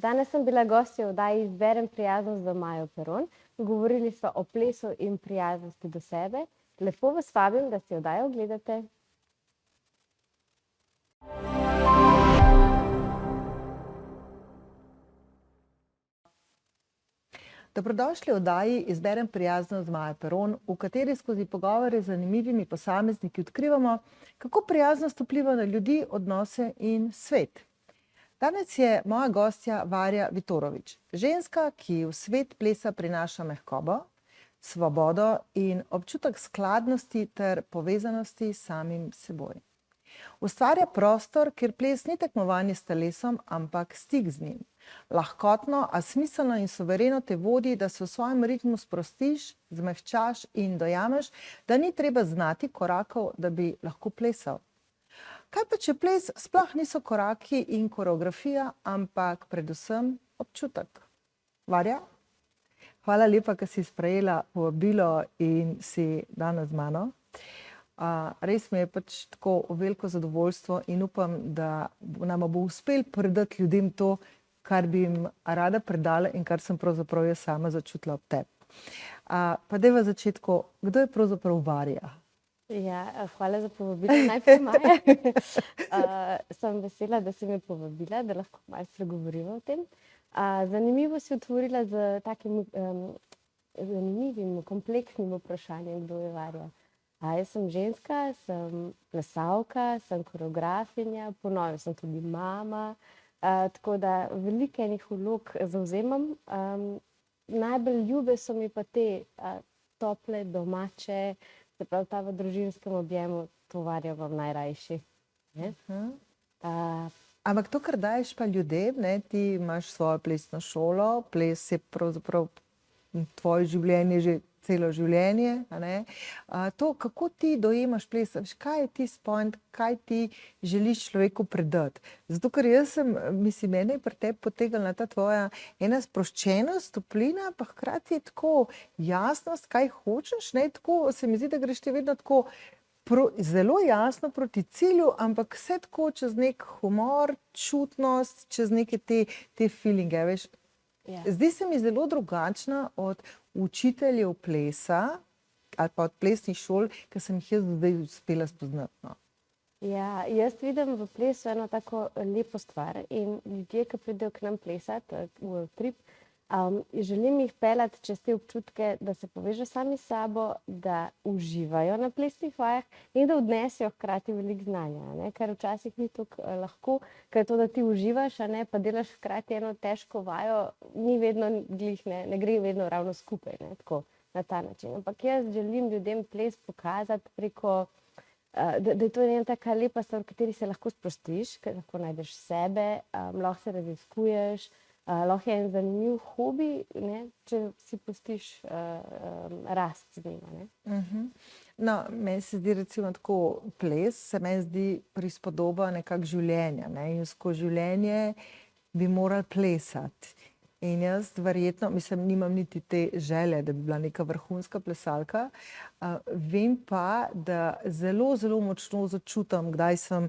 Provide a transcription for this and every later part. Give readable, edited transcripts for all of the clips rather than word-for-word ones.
Danes sem bila gostja v oddaji Izberem prijaznost z Majo Peron. Govorili sva o plesu in prijaznosti do sebe. Lepo vas vabim, da si oddajo ogledate. Dobrodošli v oddaji Izberem prijaznost z Majo Peron, v kateri skozi pogovore z zanimivimi posamezniki odkrivamo, kako prijaznost vpliva na ljudi, odnose in svet. Danes je moja gostja Varja Vitorović, ženska, ki v svet plesa prinaša mehkobo, svobodo in občutek skladnosti ter povezanosti s samim seboj. Ustvarja prostor, kjer ples ni tekmovanje s telesom, ampak stik z njim. Lahkotno, a smiselno in suvereno te vodi, da se v svojem ritmu sprostiš, zmehčaš in dojameš, da ni treba znati korakov, da bi lahko plesal. Kaj pa, če ples sploh niso koraki in koreografija, ampak predvsem občutek? Varja, hvala lepa, ker si sprejela povabilo in si danes z mano. Res mi je pač tako veliko zadovoljstvo in upam, da nam bo uspelo predati ljudem to, kar bi jim rada predala in kar sem pravzaprav jaz sama začutila ob tebi. Pa daj v začetku, kdo je pravzaprav Varja? Ja, hvala za povabilo, najprej Maja. Sem vesela, da si me povabila, da lahko malo spregovoriva o tem. Zanimivo si otvorila z takim zanimivim, kompleksnim vprašanjem, kdo je Varja. Jaz sem ženska, sem plesalka, sem koreografinja, po novem sem tudi mama, tako da veliko enih vlog zavzemam. Najbolj ljube so mi pa te tople, domače, se pravi ta v družinskem objemu, to Varja vam najrajši. Ampak to, kar daješ pa ljudem, ti imaš svojo plesno šolo, ples je pravzaprav tvoje življenje že celo življenje. To, kako ti dojemaš ples, kaj je tisti point, kaj ti želiš človeku predati? Zato, ker jaz sem, mislim, mene je pri tebi potegnila ta tvoja ena sproščenost, toplina, pa hkrati je tako jasnost, kaj hočeš, tako se mi zdi, da greš ti vedno tako zelo jasno proti cilju, ampak vse tako čez nek humor, čutnost, čez neke te feelinge, veš. Zdi se mi zelo drugačna od učiteljev plesa ali pa od plesnih šol, ki sem jih jaz zdaj uspela spoznati. Ja, jaz vidim v plesu eno tako lepo stvar in ljudje, ki pridejo k nam plesati v trip, želim jih peljati čez te občutke, da se povežejo sami s sabo, da uživajo na plesnih vajah in da odnesejo hkrati veliko znanja, ker včasih ni tako lahko, ker to, da ti uživaš, pa delaš hkrati eno težko vajo, ni vedno glih, ne gre vedno ravno skupaj, tako na ta način. Ampak jaz želim ljudem ples pokazati preko, da je to ena taka lepa stvar, v kateri se lahko sprostiš, ker lahko najdeš sebe, lahko se raziskuješ, lahko je en zanimiv hobi, če si pustiš rast z njima. No, meni se zdi recimo tako, ples se meni zdi prispodoba nekako življenja, in skozi življenje bi morali plesati. In jaz verjetno, mislim, nimam niti te želje, da bi bila neka vrhunska plesalka, vem pa, da zelo, zelo močno začutim, kdaj sem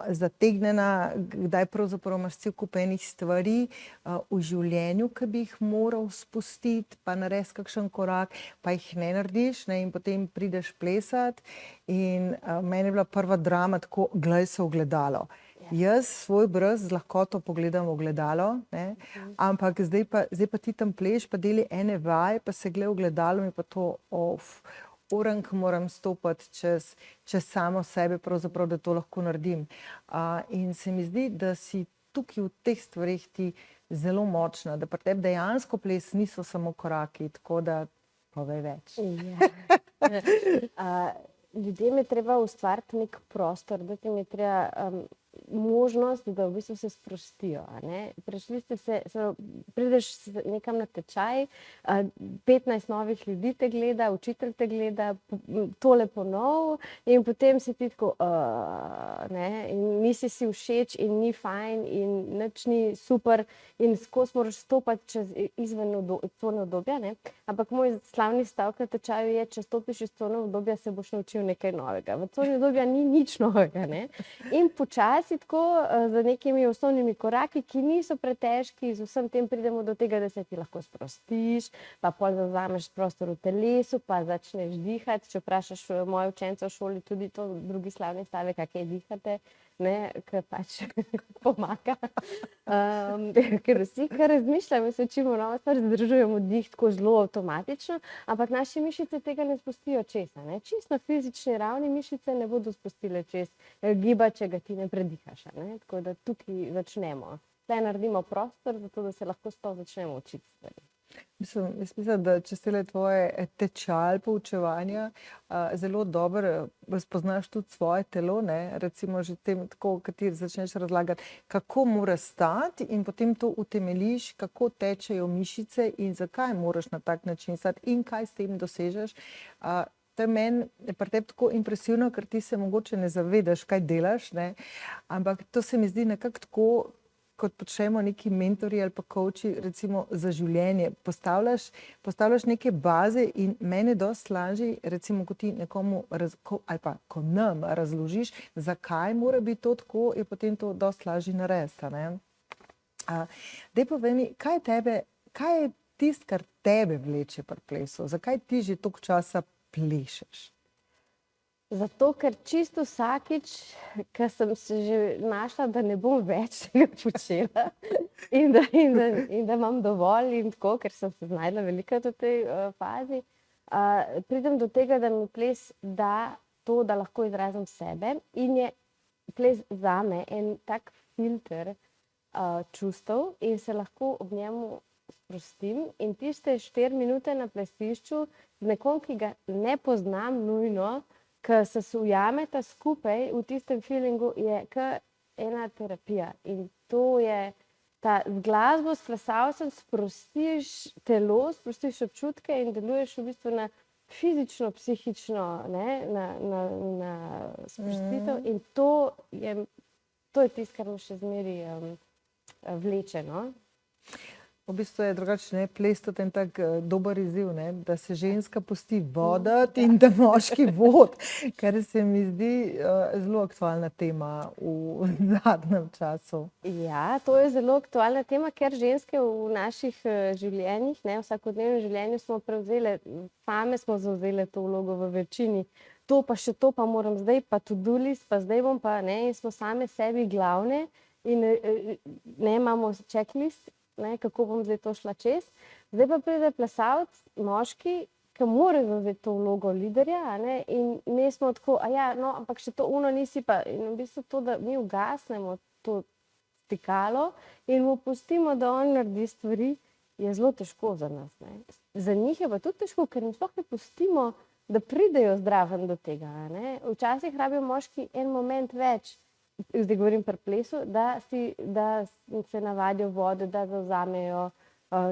zategnjena, kdaj pravzaprav imaš cel kup enih stvari v življenju, ki bi jih moral spustiti, pa narediti kakšen korak, pa jih ne narediš, in potem prideš plesati. In meni je bila prva drama tako, glej se v ogledalo. Jaz svoj brez z lahkoto pogledam v ogledalo, ampak zdaj pa ti tam pleš, pa deli ene vaje, pa se gleda v ogledalo in pa to, orenk moram stopati čez samo sebe, pravzaprav, da to lahko naredim. In se mi zdi, da si tukaj v teh stvareh ti zelo močna, da pri tebi dejansko ples niso samo koraki, tako da povej več. Ljudem je treba ustvariti nek prostor, dati jim je treba možnost, da v bistvu se sprostijo. Prideš nekam na tečaj, 15 novih ljudi te gleda, učitelj te gleda, tole ponov in potem si ti tako, in nisi si všeč in ni fajn in nič ni super in skozi moraš stopati čez izven cone obdobja, ampak moj slavni stavek na tečaju je, če stopiš iz cone obdobja, se boš naučil nekaj novega. V coni obdobja ni nič novega, In počasi počasi tako z nekimi osnovnimi koraki, ki niso pretežki, z vsem tem pridemo do tega, da se ti lahko sprostiš, pa pol zavzameš prostor v telesu, pa začneš dihati. Če vprašaš moje učence v šoli, tudi to drugi slavni stavek, kaj dihate, ne, ker pač pomaga. Ker vsi, kar razmišljamo, se učimo novo stvar, zadržujemo dih tako zelo avtomatično, ampak naše mišice tega ne spustijo česa. Ne. Čisto na fizični ravni mišice ne bodo spustile čez giba, če ga ti ne predihaš. Ne. Tako da tukaj začnemo. Tukaj naredimo prostor, zato da se lahko sploh začnemo učiti stvari. Mislim, da če ste tvoje tečaj poučevanja, zelo dobro spoznaš tudi svoje telo, ne? Recimo že tem, tako, kad ti začneš razlagati, kako mora stati in potem to utemeljiš, kako tečejo mišice in zakaj moraš na tak način stati in kaj s tem dosežeš. To je meni pri tebi tako impresivno, ker ti se mogoče ne zavedaš, kaj delaš, ne? Ampak to se mi zdi nekako tako, kot počnemo neki mentorji ali pa coachi, recimo za življenje. Postavljaš neke baze in mene dosti lažje, recimo, ko ti nekomu ali pa ko nam razložiš, zakaj mora biti to tako, je potem to dosti lažje narediti, ne? Daj povej mi, kaj je tisto, kar tebe vleče pri plesu? Zakaj ti že toliko časa plešeš? Zato, ker čisto vsakič, ko sem se že našla, da ne bom več tega počela in da imam dovolj in tako, ker sem se znašla velikokrat v tej fazi, pridem do tega, da mi ples da to, da lahko izrazim sebe in je ples zame en tak filter čustev in se lahko ob njemu sprostim in tiste 4 minute na plesišču z nekom, ki ga ne poznam nujno, ki se ujameta skupaj v tistem feelingu, je kot ena terapija. In to je z glasbo, s plesalcem sprostiš telo, sprostiš občutke in deluješ v bistvu na fizično, psihično, ne, na sprostitev. In to je tisto, kar me še zmeraj vleče, no. V bistvu je drugače, ne, ples tudi en tak dober izziv, ne, da se ženska pusti voditi in da moški vodi, kar se mi zdi zelo aktualna tema v zadnjem času. Ja, to je zelo aktualna tema, ker ženske v naših življenjih, ne, vsakodnevnem življenju smo prevzele, same smo zavzele to vlogo v večini. To pa še to pa moram zdaj, pa to-do list, pa zdaj bom pa, ne, in smo same sebi glavne in ne imamo checklist, ne, kako bom zdaj to šla čez. Zdaj pa pride plesalec, moški, ki mora zavzeti to vlogo liderja, ne, in mi smo tako, no, ampak še to nisi pa, in v bistvu to, da mi ugasnemo to stikalo in mu pustimo, da on naredi stvari, je zelo težko za nas, ne. Za njih je pa tudi težko, ker jim sploh ne pustimo, da pridejo zdraven do tega, ne. Včasih rabijo moški en moment več, zdaj govorim pri plesu, da se navadijo vode, da zavzamejo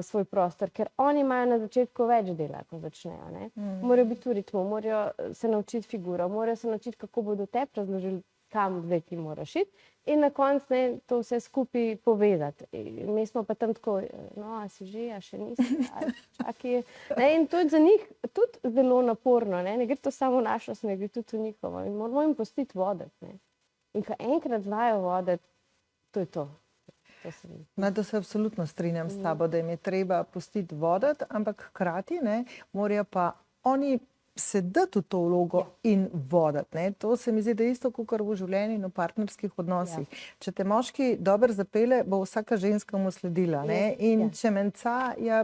svoj prostor, ker oni imajo na začetku več dela, ko začnejo, ne. Morajo biti v ritmu, morajo se naučiti figuro, morajo se naučiti, kako bodo tebi razložili, kam zdaj ti moraš iti in na koncu, ne, to vse skupaj povezati. Mi smo pa tam tako, no, a si že, a še nisi, čakaj. Ne, in to je za njih tudi zelo naporno, ne gre to samo v našo smer, gre tudi v njihovo in moramo jim pustiti voditi, ne. In ko enkrat znajo voditi, to je to. To se absolutno strinjam s tabo, da jim je treba pustiti voditi, ampak hkrati, ne, morajo pa oni sedeti v to vlogo in voditi, ne. To se mi zdi, da je isto kakor v življenju in v partnerskih odnosih. Če te moški dobro zapelje, bo vsaka ženska mu sledila, ne. In če menca, ja,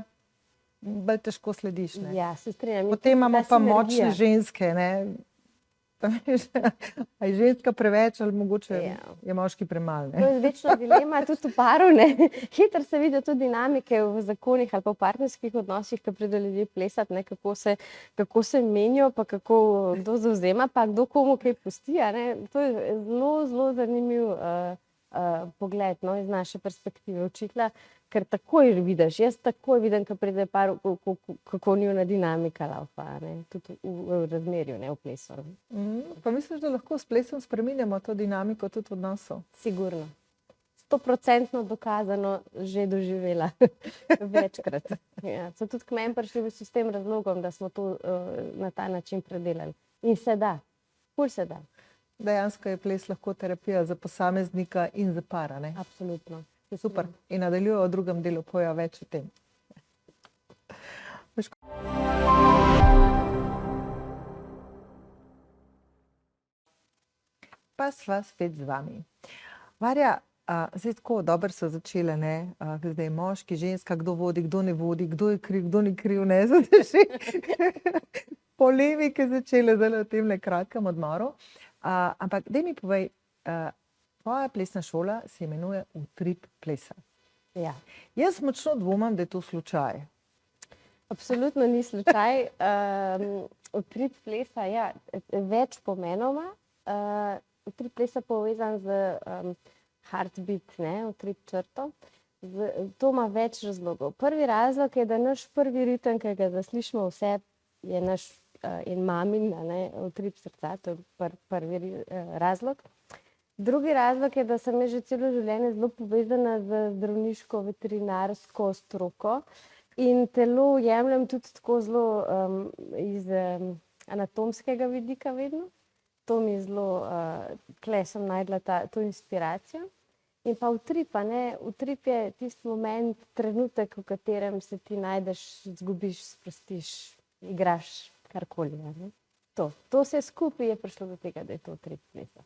bolj težko slediš, ne. Ja, se strinjam. Potem imamo pa močne ženske, ne. A je ženska preveč ali mogoče je moški premalo, ne? To je večna dilema, tudi v paru, ne. Hitro se vidijo tudi dinamike v zakonih ali pa v partnerskih odnosih, ko pridejo ljudje plesati, ne, kako se menijo, pa kako kdo zavzema, pa kdo komu kaj pusti, a ne. To je zelo, zelo zanimiv pogled, no, iz naše perspektive učitelja, ker takoj vidiš, jaz takoj vidim, ko pride par, kako njuna dinamika laufa, ne, tudi v razmerju, ne, v plesu. Pa misliš, da lahko s plesom spreminjamo to dinamiko tudi v odnosu? Sigurno. 100% dokazano že doživela večkrat. Ja, so tudi k meni prišli v s tem razlogom, da smo to na ta način predelali. In se da, ful se da. dejansko je ples lahko terapija za posameznika in za para, ne? Absolutno. Super. In nadaljujejo v drugem delu, pojejo več o tem. Pa sva spet z vami. Marja, zdaj tako dobro so začele, ne, zdaj moški, ženska, kdo vodi, kdo ne vodi, kdo je kriv, kdo ni kriv, ne, zdaj že polemike začele zdaj v tem kratkem odmoru. Ampak daj mi povej, tvoja plesna šola se imenuje Utrip plesa. Ja. Jaz močno dvomim, da je to slučaj. Absolutno ni slučaj. Utrip plesa, ja, več pomenoma. Utrip plesa povezan z heartbeat, ne, utrip črto. To ima več razlogov. Prvi razlog je, da naš prvi ritem, ki ga zaslišimo vse, je naš in mamin, ne, utrip srca, to je prvi razlog. Drugi razlog je, da sem že celo življenje zelo povezana z zdravniško veterinarsko stroko in telo jemljem tudi tako zelo iz anatomskega vidika vedno. To mi je zelo, tle sem najdla to inspiracijo. In pa utrip, ne, utrip je tisti moment, trenutek, v katerem se ti najdeš, zgubiš, sprostiš, igraš karkoli, ne. To vse skupaj je prišlo do tega, da je to utrip plesa.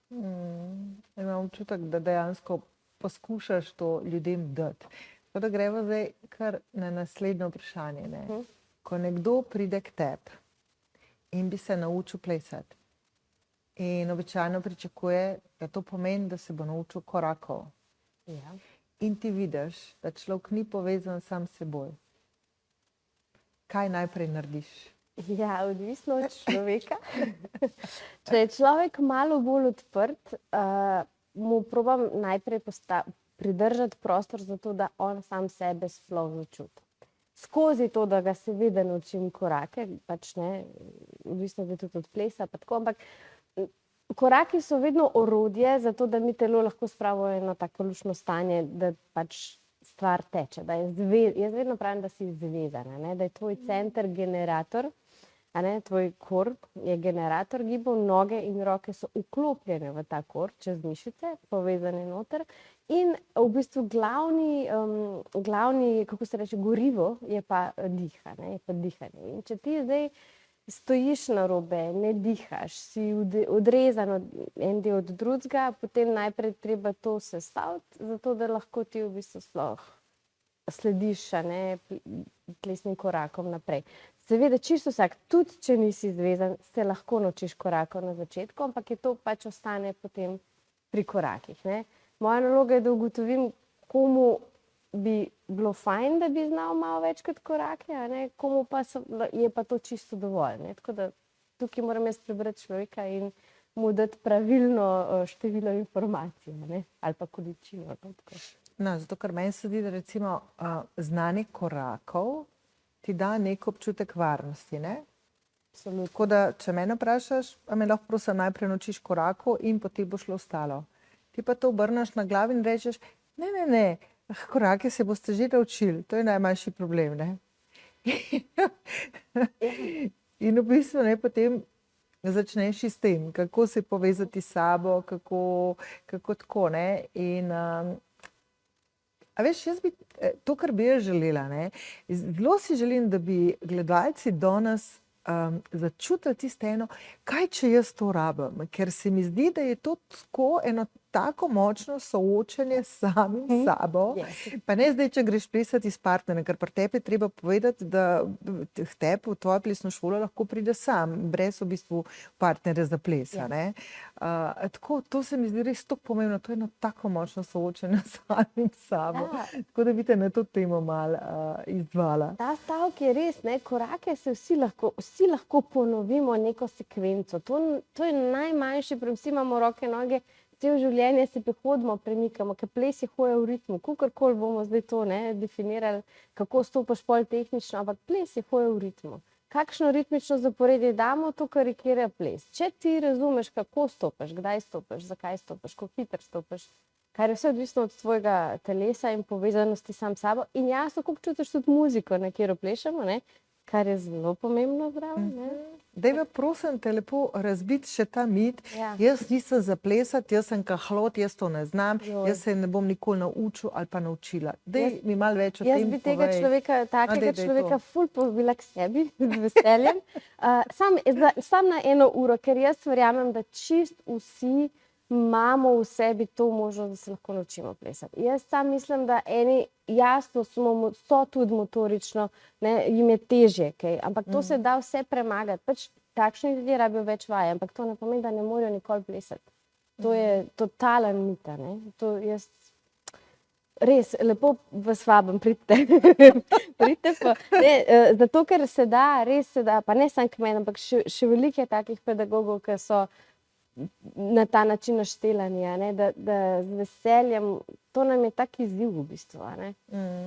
Imam občutek, da dejansko poskušaš to ljudem dati. Tako da gremo zdaj kar na naslednje vprašanje, ne. Ko nekdo pride k tebi in bi se naučil plesati in običajno pričakuje, da to pomeni, da se bo naučil korakov. Ja. In ti vidiš, da človek ni povezan sam s seboj. Kaj najprej narediš? Ja, odvisno od človeka. Če je človek malo bolj odprt, mu probam najprej pridržati prostor za to, da on sam sebe sploh začuti. Skozi to, da ga seveda naučim korake, pač ne, odvisno tudi od plesa, pa tako, ampak koraki so vedno orodje za to, da mi telo lahko spravimo eno tako luštno stanje, da pač stvar teče, da je jaz vedno pravim, da si zvezana, ne, da je tvoj center generator, a ne, tvoj kor je generator gibov, noge in roke so vklopljene v ta kor, čez mišice, povezane noter in v bistvu glavni, kako se reče, gorivo je pa dihanje. In če ti zdaj stojiš narobe, ne dihaš, si odrezan en del od drugega, potem najprej treba to sestaviti, zato da lahko ti v bistvu sploh slediš, ne, plesnim korakom naprej. Seveda čisto vsak, tudi če nisi zvezan, se lahko naučiš korakov na začetku, ampak je to pač ostane potem pri korakih, ne. Moja naloga je, da ugotovim, komu bi bilo fajn, da bi znal malo večkrat korake, a ne, komu pa je pa to čisto dovolj, ne. Tako da tukaj moram jaz prebrati človeka in mu dati pravilno število informacij, ne, ali pa količino. No, zato, ker meni se zdi, da recimo znanje korakov ti da nek občutek varnosti, ne? Absolutno. Tako da, če mene vprašaš, a me lahko prosim najprej naučiš korakov in potem bo šlo ostalo. Ti pa to obrneš na glavi in rečeš, ne, korake se boste že naučili, to je najmanjši problem, ne. In v bistvu, ne, potem začneš s tem, kako se povezati s sabo, kako tako, ne. In a veš, jaz bi, to, kar bi jaz želela, ne, zelo si želim, da bi gledalci danes začutili tisto eno, kaj če jaz to rabim, ker se mi zdi, da je to tako eno tako močno soočenje s samim sabo, pa ne zdaj, če greš plesati s partnerjem, ker pri tebi je treba povedati, da k tebi v tvojo plesno šolo lahko pride sam, brez v bistvu partnerja za ples, ne. Tako, to se mi zdi res tako pomembno, to je eno tako močno soočenje s samim sabo. Tako da bi te na to temo malo izzvala. Ta stavek je res, ne, korake se vsi lahko ponovimo neko sekvenco. To je najmanjši, vsi imamo roke, noge, cel življenje se prehodimo, premikamo, ker ples je hoja v ritmu, kakorkoli bomo zdaj to, ne, definirali, kako stopaš pol tehnično, ampak ples je hoja v ritmu. Kakšno ritmično zaporedje damo, to karikira ples. Če ti razumeš, kako stopaš, kdaj stopaš, zakaj stopaš, kako hitro stopaš, kar je vse odvisno od tvojega telesa in povezanosti sam s sabo in jasno, kako čutiš tudi muziko, na katero plešemo, ne, kar je zelo pomembno zraven. Dajva, prosim te, lepo razbiti še ta mit. Ja. Jaz nisem za plesati, jaz sem kahlot, jaz to ne znam, Joj. jaz se ne bom nikoli naučil ali pa naučila. Daj mi malo več o Jaz tem bi tega povej. človeka, takega daj to. človeka ful povabila k sebi z veseljem. Sam na 1 uro, ker jaz verjamem, da čist vsi imamo v sebi to možnost, da se lahko naučimo plesati. Jaz sam mislim, da eni jasno so tudi motorično, ne, jim je težje, kaj, ampak to se da vse premagati. Pač takšni ljudje rabijo več vaje, ampak to ne pomeni, da ne morejo nikoli plesati. To je totalen mit, ne. To jaz res lepo vas vabim, pridite. Pridite pa. Ne, zato, ker se da, res se da, pa ne samo k meni, ampak še veliko je takih pedagogov, ki so na ta način naštelani, a ne, da z veseljem, to nam je tak izziv v bistvu, a ne.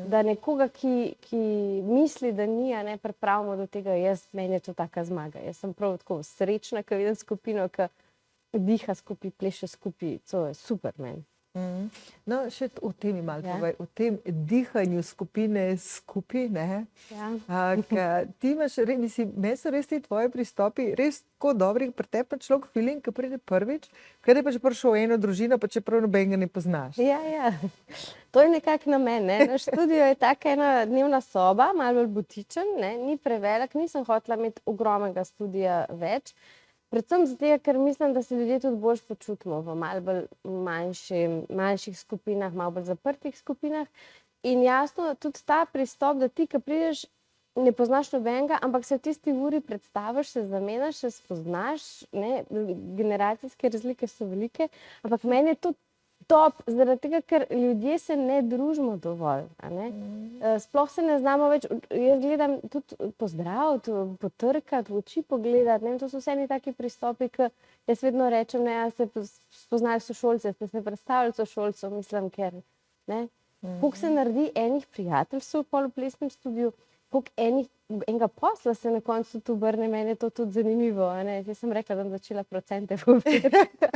Da nekoga, ki misli, da ni, a ne, pripravimo do tega, meni je to taka zmaga. Jaz sem prav tako srečna, ko vidim skupino, ki diha skupaj, pleše skupaj, to je super meni. No, še o tem mi malo povej, o tem dihanju skupine skupaj, ne? Ja. Ti imaš, meni so res ti tvoji pristopi res tako dobri, pri tebi pa človek feeling, ki pride prvič, ker je pač prišel v eno družino, pa čeprav nobenega ne poznaš. Ja. To je nekako namen, ne. Naš studio je taka ena dnevna soba, malo bolj butičen, ne, ni prevelik, nisem hotela imeti ogromnega studia več. Predvsem zato, ker mislim, da se ljudje tudi bolj počutimo v malo bolj manjših skupinah, malo bolj zaprtih skupinah. In jasno, tudi ta pristop, da ti, ko prideš, ne poznaš nobenega, ampak se v tisti uri predstaviš, se zamenjaš, se spoznaš, ne, generacijske razlike so velike, ampak meni je to top, zaradi tega, ker ljudje se ne družimo dovolj, a ne. Sploh se ne znamo več, jaz gledam tudi pozdraviti, potrkati, v oči pogledati, ne, to so vse taki pristopi, ki jaz vedno rečem, ne, a ste spoznali sošolce, ste se predstavili sošolcev, mislim, ker, ne. Koliko se naredi enih prijateljstv pol v plesnem studiu, koliko enega posla se na koncu tu obrne, meni je to tudi zanimivo, a ne. Jaz sem rekla, da bom začela procente povedati.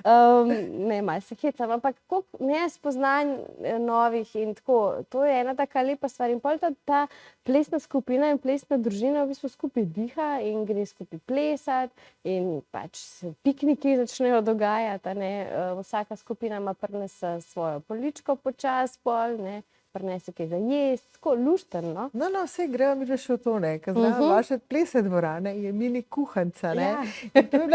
Ne, malo se hecam, ampak koliko nespoznanj novih in tako, to je ena taka lepa stvar. In pol ta plesna skupina in plesna družina v bistvu skupaj diha in gre skupaj plesati in pač se pikniki začnejo dogajati, a ne. Vsaka skupina ima prinese svojo poličko počasi pol, ne. Prinese kaj za jesti, tako luštno. No, vse gremo mi še v to, ne, ker znam vaše plesne dvorane, je mini kuhanca, ne. Ja. In to je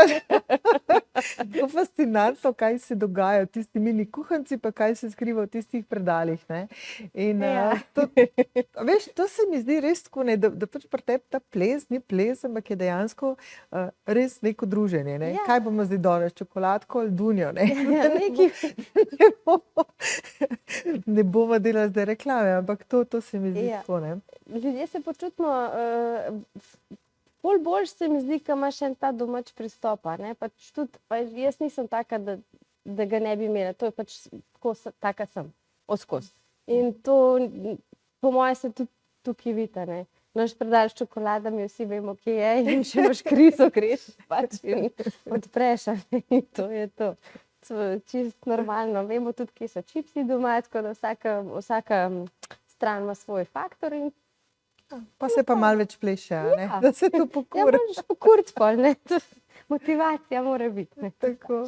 bilo fascinantno, kaj se dogaja v tisti mini kuhanci, pa kaj se skriva v tistih predalih, ne. In veš, to se mi zdi res tako, ne, da pač pri tebi ta ples ni ples, ampak je dejansko res neko druženje, ne. Ja. Kaj bomo zdaj danes, čokoladko ali dunjo, ne. Ja, nekaj. Ne bomo delali zdaj reklame, ampak to se mi zdi tako, ne. Ljudje se počutimo, boljše se mi zdi, ko imaš en ta domač pristop, a ne, pač tudi, jaz nisem taka, da ga ne bi imela, to je pač tako, taka sem, odskozi. In to, po moje se tudi tukaj vidi, ne. Naš predal s čokoladami, vsi vemo, kje je, in še imaš krizo, greš pač in odpreš, a ne, in to je to. Čisto normalno, vemo tudi, kje so čipsi doma, tako da vsaka stran ima svoj faktor in pa se pa malo več pleše, a ne, da se to pokuri. Ja, moraš pokuriti pol, ne, motivacija mora biti, ne. Tako.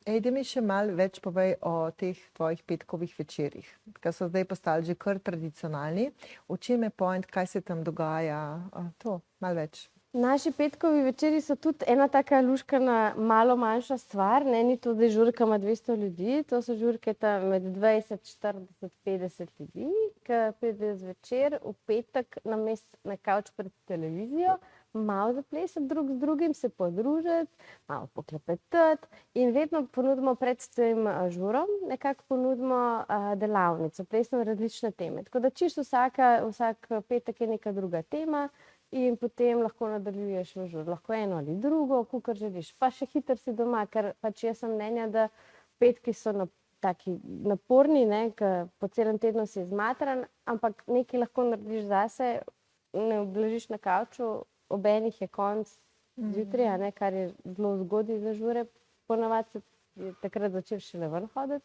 Daj mi še malo več povej o teh tvojih petkovih večerih, ki so zdaj postali že kar tradicionalni. V čem je point, kaj se tam dogaja, to, malo več. Naši petkovi večeri so tudi ena taka luškana, malo manjša stvar, ne, ni to zdaj žurka ima 200 ljudi, to so žurke tam med 20, 40, 50 ljudi, ki pridejo zvečer v petek na kavč pred televizijo, malo zaplesati drug z drugim, se podružiti, malo poklepetati in vedno ponudimo pred tem žurom, nekako ponudimo delavnico, plesno različne teme. Tako da čisto vsak petek je neka druga tema, in potem lahko nadaljuješ v žur, lahko eno ali drugo, kakor želiš. Pa še hitro si doma, ker pač jaz sem mnenja, da petki so taki naporni, ne, ker po celem tednu si zmatran, ampak nekaj lahko narediš zase, ne obležiš na kavču, ob enih je konc zjutraj, a ne, kar je zelo zgodaj za žure, ponavadi se takrat začel šele ven hoditi.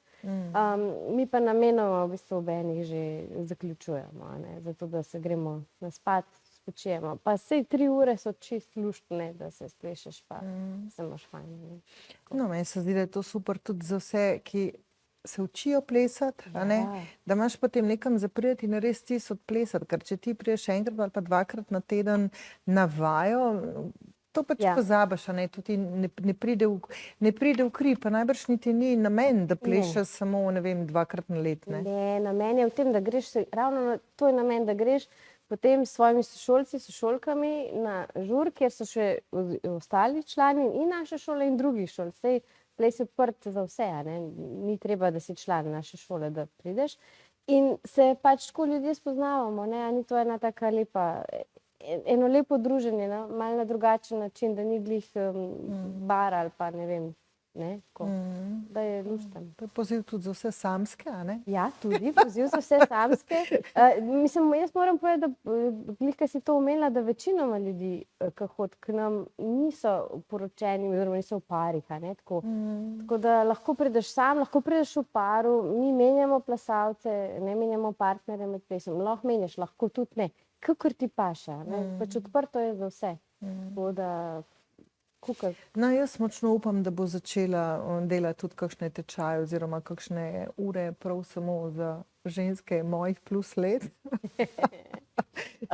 Mi pa namenoma v bistvu ob enih že zaključujemo, a ne, zato da se gremo naspat, spočijemo. Pa sej 3 ure so čist luštne, da se splešeš, pa se imaš fajn. Ne? No, meni se zdi, da je to super tudi za vse, ki se učijo plesati, a ne? Ja. Da imaš potem nekam zapreti in res ti odplesati, ker če ti priješ enkrat ali pa 2-krat na teden na vajo, to pač Ja. pozabiš, a ne, to ti ne pride v kri, pa najbrž niti ni namen, da plešeš samo, ne vem, 2-krat na let, ne? Ne, namen je v tem, da greš, ravno to je namen, da greš potem s svojimi sošolci, sošolkami na žur, kjer so še ostali člani in naše šole in drugih šol. Sej ples je odprt za vse, a ne? Ni treba, da si član naše šole, da prideš. In se pač tako ljudje spoznavamo, ne? A ni to ena taka lepa, eno lepo druženje, no? Malo na drugačen način, da ni glih bar ali pa ne vem, ne? Tako, da je lušten. To je poziv tudi za vse samske, a ne? Ja, tudi poziv za vse samske. Mislim, jaz moram povedati, da glih, ko si to omenila, da večinoma ljudi, ki hodi k nam, niso poročeni oziroma niso v parih, a ne, tako. Tako da lahko prideš sam, lahko prideš v paru, mi menjamo plesalce, ne menjamo partnerje med plesom, lahko menjaš, lahko tudi ne, kakor ti paše, a ne, pač odprto je za vse. Tako da, kukor. No, jaz močno upam, da bo začela delati tudi kakšne tečaje oziroma kakšne ure prav samo za ženske mojih plus let.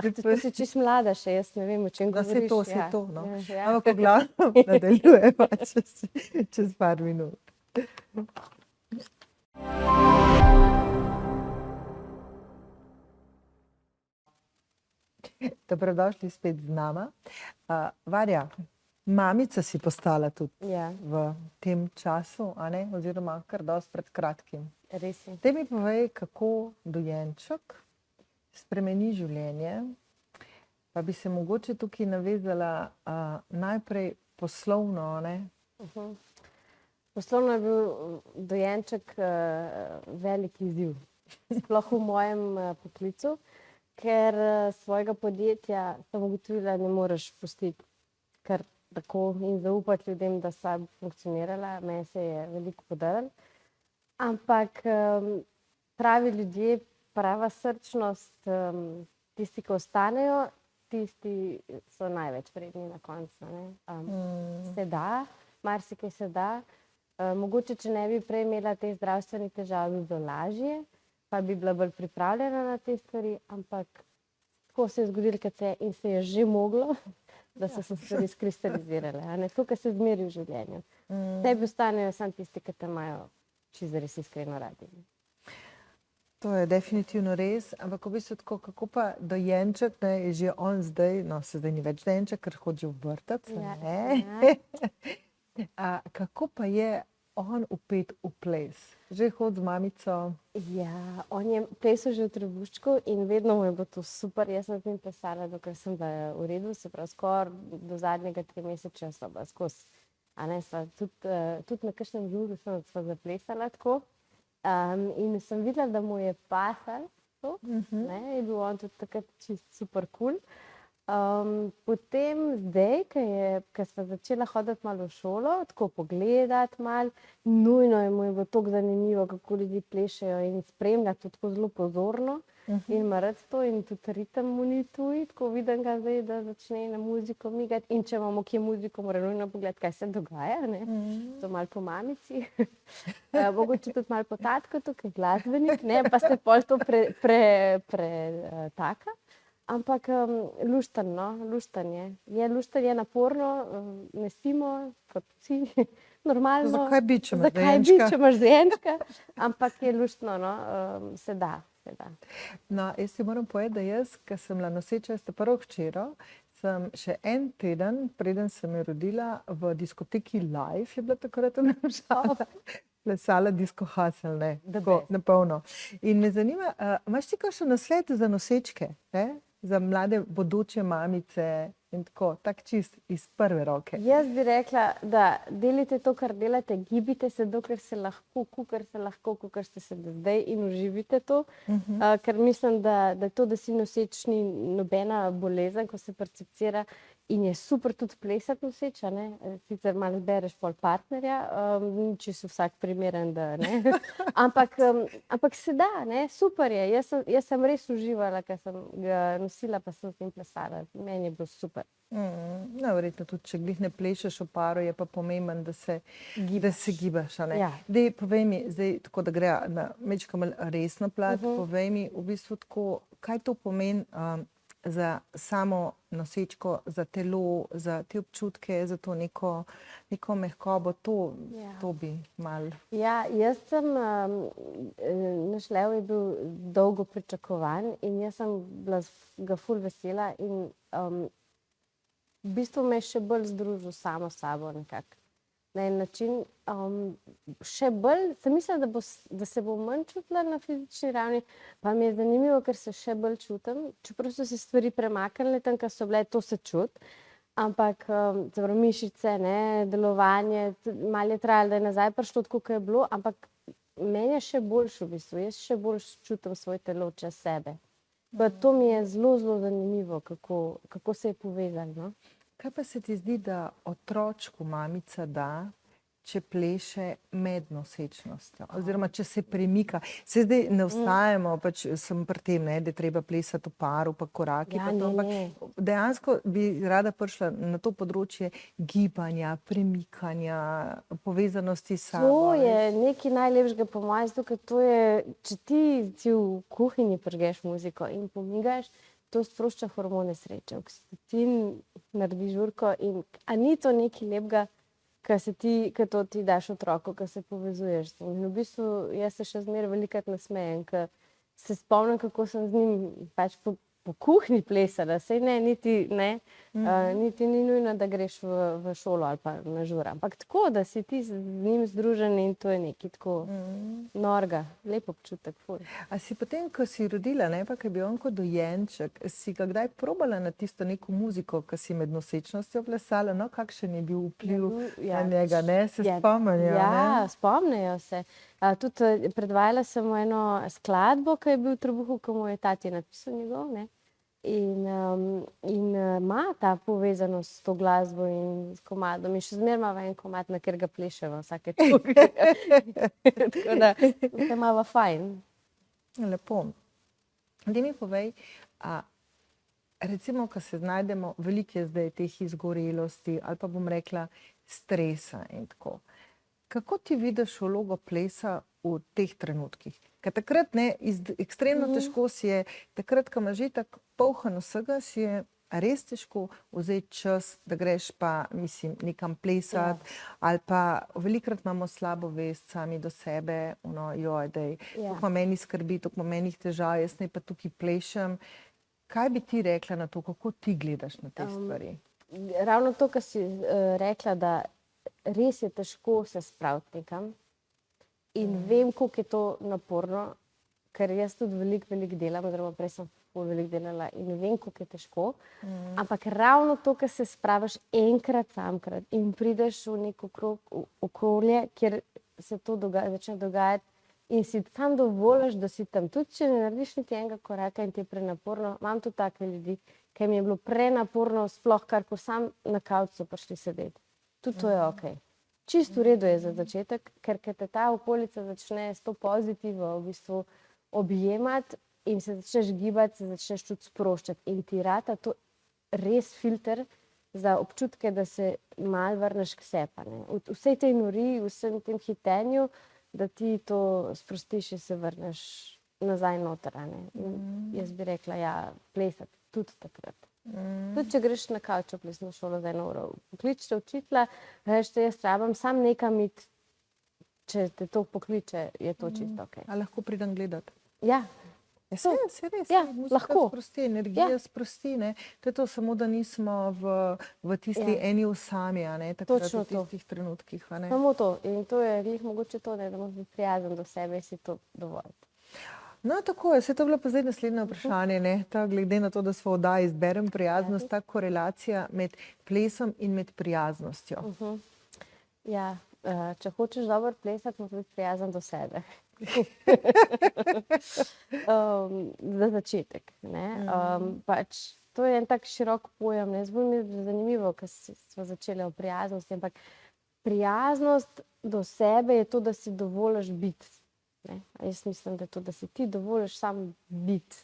Ti si čisto mlada še, jaz ne vem, o čem Da govoriš. se to, no. Ja. Ampak v glavnem nadaljujeva čez par minut. Dobrodošli spet z nama. Varja, mamica si postala tudi Ja, v tem času, a ne? Oziroma kar dosti pred kratkim. res je. Daj mi povej, kako dojenček spremeni življenje, pa bi se mogoče tukaj navezala najprej poslovno, a ne? Poslovno je bil dojenček velik izziv, sploh v mojem poklicu, ker svojega podjetja sem ugotovila, ne moreš pustiti kar tako in zaupati ljudem, da sta funkcionirala. Meni se je veliko podarilo. Ampak pravi ljudje, prava srčnost, tisti, ki ostanejo, tisti so največ vredni na koncu, ne. Se da, marsikaj se da. Mogoče, če ne bi prej imela teh zdravstvenih težav, bi bilo lažje, pa bi bila bolj pripravljena na te stvari, ampak tako se je zgodilo, kad se je in se je že moglo, da so se stvari skristalizirale, a ne, tako, kot se zmeri v življenju. Tebi ostanejo samo tisti, ki te imajo čisto res iskreno radi. To je definitivno res, ampak v bistvu tako, kako pa dojenček, ne, je že on zdaj, no, se zdaj ni več dojenček, ker hodi v vrtec, Ja, ne? Kako pa je on vpet v ples? Že hodi z mamico? Ja, on je plesal že v Trebuščku in vedno mu je bilo to super. Jaz sem z njim plesala, dokler sem bila v redu, se pravi skoraj do zadnjega 3-mesečja sva bila skozi. A ne, sva tudi na kakšnem žuru sva zaplesala tako. In sem videla, da mu je pasalo to, ne, je bil on tudi takrat čist super cool. Potem zdaj, ko sva začela hoditi malo v šolo, tako pogledati malo, nujno mu je bilo toliko zanimivo, kako ljudje plešejo in spremljati to tako zelo pozorno. In ima rad to in tudi ritem mu ni tuj, tako vidim ga zdaj, da začne na muziko migati. In če imamo kje muziko, mora nujno pogledati, kaj se dogaja, ne. To malo po mamici. Mogoče tudi malo po tatku, tukaj glasbenik, ne, pa se pol to pretaka. Ampak lušten, no, lušten je. Je lušten, je naporno, ne spimo, kot vsi, normalno. Zakaj bi, če imaš Zakaj bi, če imaš dojenčka? Ampak je luštno, no, se da, se da. No, jaz ti moram povedati, da jaz, ko sem bila noseča s prvo hčero, sem še en teden, preden sem jo rodila, v diskoteki Live, je bila takrat v Domžalah, plesala disco hustle, ne, tako, na polno. In me zanima, imaš ti kakšen nasvet za nosečke, ne? Za mlade bodoče mamice in tako, tak čist iz prve roke? Jaz bi rekla, da delite to, kar delate, gibite se, dokler se lahko, kakor ste se do zdaj in uživite to. Ker mislim, da to, da si noseč, ni nobena bolezen, ko se percepcira, In je super tudi plesati noseča, ne? Sicer malo zbereš pol partnerja, če si vsak primeren, da ne. Ampak se da, ne? Super je. Jaz sem res uživala, ker sem ga nosila, pa sem s tem plesala. Meni je bilo super. Verjetno tudi, če glih ne plešeš v paru, je pa pomemben, da se gibaš, a ne. Ja. Dej, povej mi, zdaj tako, da gre na mečko malo resno plat, povej mi v bistvu tako, kaj to pomeni za samo nosečko, za telo, za te občutke, za to neko mehkobo, to bi malo. Ja, jaz sem, naš Lev je bil dolgo pričakovan in jaz sem bila ga ful vesela in v bistvu me je še bolj združil samo s sabo nekako. Na en način, še bolj, sem mislila, da se bo manj čutila na fizični ravni, pa mi je zanimivo, ker se še bolj čutim, čeprav so se stvari premaknile tam, ker so bile, to se čuti, ampak mišice, ne, delovanje, malo je trajalo, da je nazaj prišlo tako, kot je bilo, ampak meni je še boljše v bistvu, jaz še bolj čutim svoje telo čez sebe. Pa to mi je zelo, zelo zanimivo, kako se je povezalo, no. Kaj pa se ti zdi, da otročku mamica da, če pleše med nosečnostjo, oziroma če se premika? Se zdaj ne ostajamo, pač sem pri tem, ne, da je treba plesati v paru, pa koraki, Ja, pa to, ampak dejansko bi rada prišla na to področje gibanja, premikanja, povezanosti s sabo. To je nekaj najlepšega po mojem, zato ker to je, če ti v kuhinji prižgeš muziko in pomigaš, to sprošča hormone sreče, oksitotin naredi žurko in a ni to nekaj lepega, ko to ti daš otroku, ko se povezuješ s tem. In v bistvu jaz se še zmeraj velikokrat nasmejem, ker se spomnim, kako sem z njim pač po kuhinji plesala, saj niti ni nujno, da greš v šolo ali pa na žur, ampak tako, da si ti z njim združen in to je nekaj tako norga, lep občutek. A si potem, ko si rodila, ne, pa ko je bil on kot dojenček, si ga kdaj probala na tisto neko muziko, ko si med nosečnostjo plesala, no, kakšen je bil vpliv na njega, ne, se spomnijo, ne? Ja, spomnijo se. Tudi predvajala sem mu eno skladbo, ki je bil v trebuhu, ko mu je tati napisal njegov, ne. In ima ta povezanost s to glasbo in s komadom. In še zmeraj imava en komad, na kjer ga pleševa vsake toliko. Tako da se imava fajn. Lepo. Daj mi povej, recimo, ko se znajdemo, veliko je zdaj teh izgorelosti ali pa bom rekla stresa in tako. Kako ti vidiš vlogo plesa v teh trenutkih? Ker takrat ekstremno težko si je, takrat, ko imaš že tako polhan vsega, si je res težko vzeti čas, da greš pa, mislim, nekam plesati, ali pa velikokrat imamo slabo vest sami do sebe, toliko ima meni skrbi, toliko ima meni težav, jaz naj pa tukaj plešem. Kaj bi ti rekla na to, kako ti gledaš na te stvari? Ravno to, kar si rekla, da res je težko se spraviti nekam in vem, koliko je to naporno, ker jaz tudi veliko delam, oziroma prej sem veliko delala in vem, koliko je težko, ampak ravno to, kar se spraviš enkrat samkrat in prideš v neko okolje, kjer se to začne dogajati in si tam dovoliš, da si tam, tudi če ne narediš niti enega koraka in ti je prenaporno, imam tudi take ljudi, ker mi je bilo prenaporno sploh kar, ko sam na kavcu prišli sedeti. Tudi to je okej. Čisto v redu je za začetek, ker te ta okolica začne s to pozitivo v bistvu objemati in se začneš gibati, se začneš tudi sproščati in ti rata to res filter za občutke, da se malo vrneš k sebi, ne. V vsej tej noriji, v vsem tem hitenju, da ti to sprostiš in se vrneš nazaj noter, ne. Jaz bi rekla, ja, plesati tudi takrat. Tudi če greš na kavč v plesno šolo za 1 uro, pokličite učitelja, rečete, jaz rabim sam nekam iti, če te to pokliče, je to čisto okej. A lahko pridem gledati? Ja. Se res, muzika sprosti, energija sprosti, ne. To je to, samo da nismo v tisti eni osami, a ne, takrat v tistih trenutkih, a ne. Samo to. In to je glih mogoče to, da moraš biti prijazen do sebe in si to dovoliti. No, tako je, to je bilo pa zdaj naslednje vprašanje, ne, glede na to, da smo v oddaji Izberem prijaznost, ta korelacija med plesom in med prijaznostjo. Ja, če hočeš dobro plesati, moraš biti prijazen do sebe. Za začetek, ne. Pač to je en tak širok pojem, ne, zelo mi je zanimivo, ker smo začeli o prijaznosti, ampak prijaznost do sebe je to, da si dovoliš biti, ne, a jaz mislim, da je to, da si ti dovoliš sam biti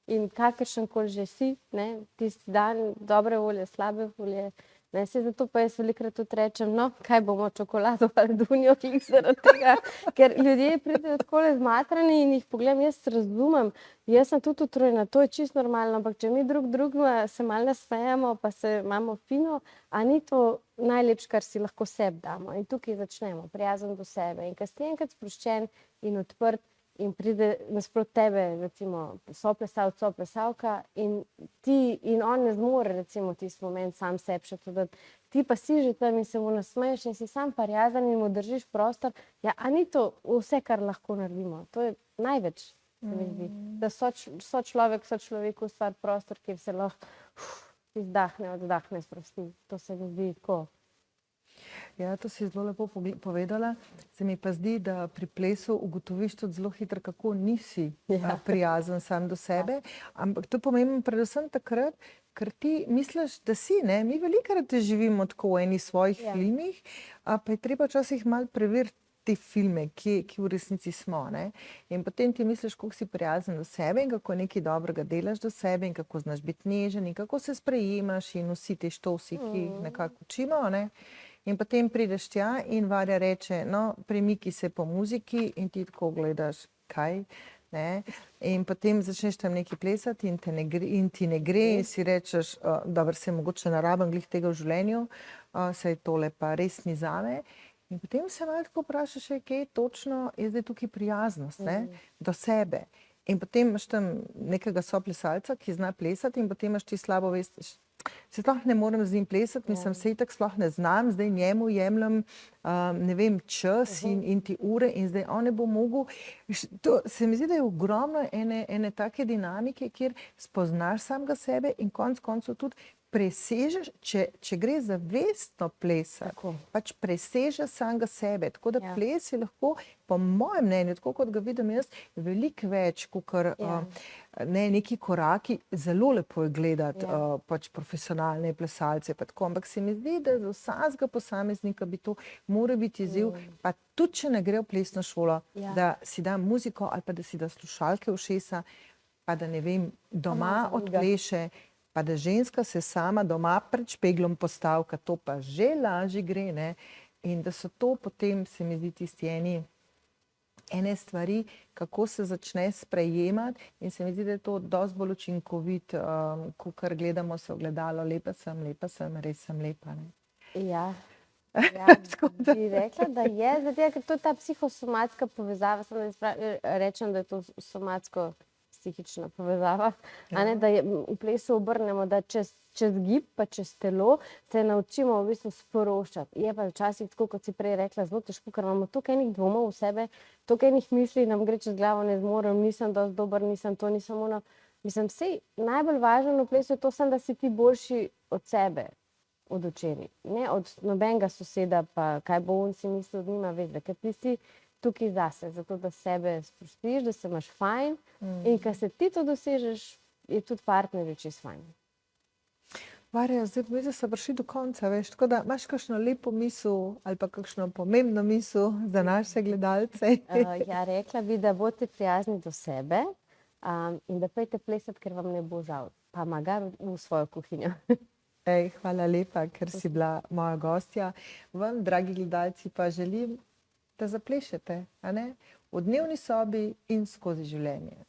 in kakršenkoli že si, ne, tisti dan dobre volje, slabe volje, ne, se zato pa jaz velikokrat tudi rečem, no, kaj bomo, čokolado ali dunjo, glih zaradi tega, ker ljudje pridejo takole zmatrani in jih pogledam, jaz razumem, jaz sem tudi utrujena, to je čisto normalno, ampak če mi drugega se malo nasmejamo, pa se imamo fino, a ni to najlepše, kar si lahko sebi damo. In tukaj začnemo, prijazen do sebe. In ko si enkrat sproščen in odprt in pride nasprot tebe, recimo, soplesalec, soplesalka in ti in on ne zmore, recimo, tisti moment sam sebi še to dati, ti pa si že tam in se mu nasmeješ in si sam prijazen in mu držiš prostor, ja, a ni to vse, kar lahko naredimo? To je največ, se mi zdi, da sočlovek sočloveku ustvari prostor, kjer se lahko izdahne, oddahne, sprosti. To se mi zdi tako. Ja, to si zelo lepo povedala. Se mi pa zdi, da pri plesu ugotoviš tudi zelo hitro, kako nisi prijazen sam do sebe. Ampak to pomembno predvsem takrat, ker ti misliš, da si, ne? Mi velikokrat živimo tako v enih svojih filmih, pa je treba včasih malo preveriti te filme, ki v resnici smo, ne? In potem ti misliš, koliko si prijazen do sebe in kako nekaj dobrega delaš do sebe in kako znaš biti nežen in kako se sprejemaš in vsi te štovsi, ki jih nekako učimo, ne? In potem prideš tja in Varja reče, no, premiki se po muziki in ti tako gledaš, kaj, ne? In potem začneš tam nekaj plesati in ti ne gre in si rečeš, dobro, se mogoče ne rabim glih tega v življenju, saj tole pa res ni zame. In potem se malo tako vprašaš, kaj točno je zdaj tukaj prijaznost, ne, do sebe. In potem imaš tam nekega soplesalca, ki zna plesati in potem imaš ti slabo vest, se sploh ne morem z njim plesati, mislim, se itak sploh ne znam, zdaj njemu jemljem, ne vem, čas in ti ure in zdaj on ne bo mogel. To se mi zdi, da je ogromno ene take dinamike, kjer spoznaš samega sebe in konec koncev tudi presežeš, če gre za vestno plesati, pač presežeš samega sebe. Tako da ples je lahko, po mojem mnenju, tako kot ga vidim jaz, veliko več, kakor neki koraki. Zelo lepo je gledati pač profesionalne plesalce, pa tako, ampak se mi zdi, da za vsakega posameznika bi to mora biti izziv, pa tudi, če ne gre v plesno šolo, da si da muziko ali pa da si da slušalke v ušesa, pa da ne vem, doma odpleše, pa da ženska se sama doma pred špeglom postavka, to pa že lažje gre, ne? In da so to potem, se mi zdi, tisti ene stvari, kako se začne sprejemati in se mi zdi, da je to dosti bolj učinkovit, kakor gledamo se ogledalo, lepa sem, res sem lepa, ne? Ja, bi rekla, da je, zato, ker to je ta psihosomatska povezava, samo da rečem, da je to somatsko-psihična povezava, a ne, da v plesu obrnemo, da čez gib pa čez telo se naučimo v bistvu sproščati. Je pa včasih tako, kot si prej rekla, zelo težko, ker imamo toliko enih dvomov v sebe, toliko enih misli, nam gre čez glavo, ne zmorem, nisem dosti dober, nisem to, nisem ono. Mislim, sej najbolj važno v plesu je to samo, da si ti boljši od sebe, od včeraj, ne od nobenega soseda, pa kaj bo on si mislil, nima veze, ker ti si tukaj zase, zato da sebe sprostiš, da se imaš fajn in ko se ti to dosežeš, je tudi partnerju čisto fajn. Varja, zdaj mi smo prišli do konca, veš, tako da imaš kakšno lepo misel ali pa kakšno pomembno misel za naše gledalce? Ja, rekla bi, da boste prijazni do sebe in da pojte plesati, ker vam ne bo žal, pa magar v svojo kuhinjo. Hvala lepa, ker si bila moja gostja. Vam, dragi gledalci, pa želim, da zaplešete, a ne? V dnevni sobi in skozi življenje.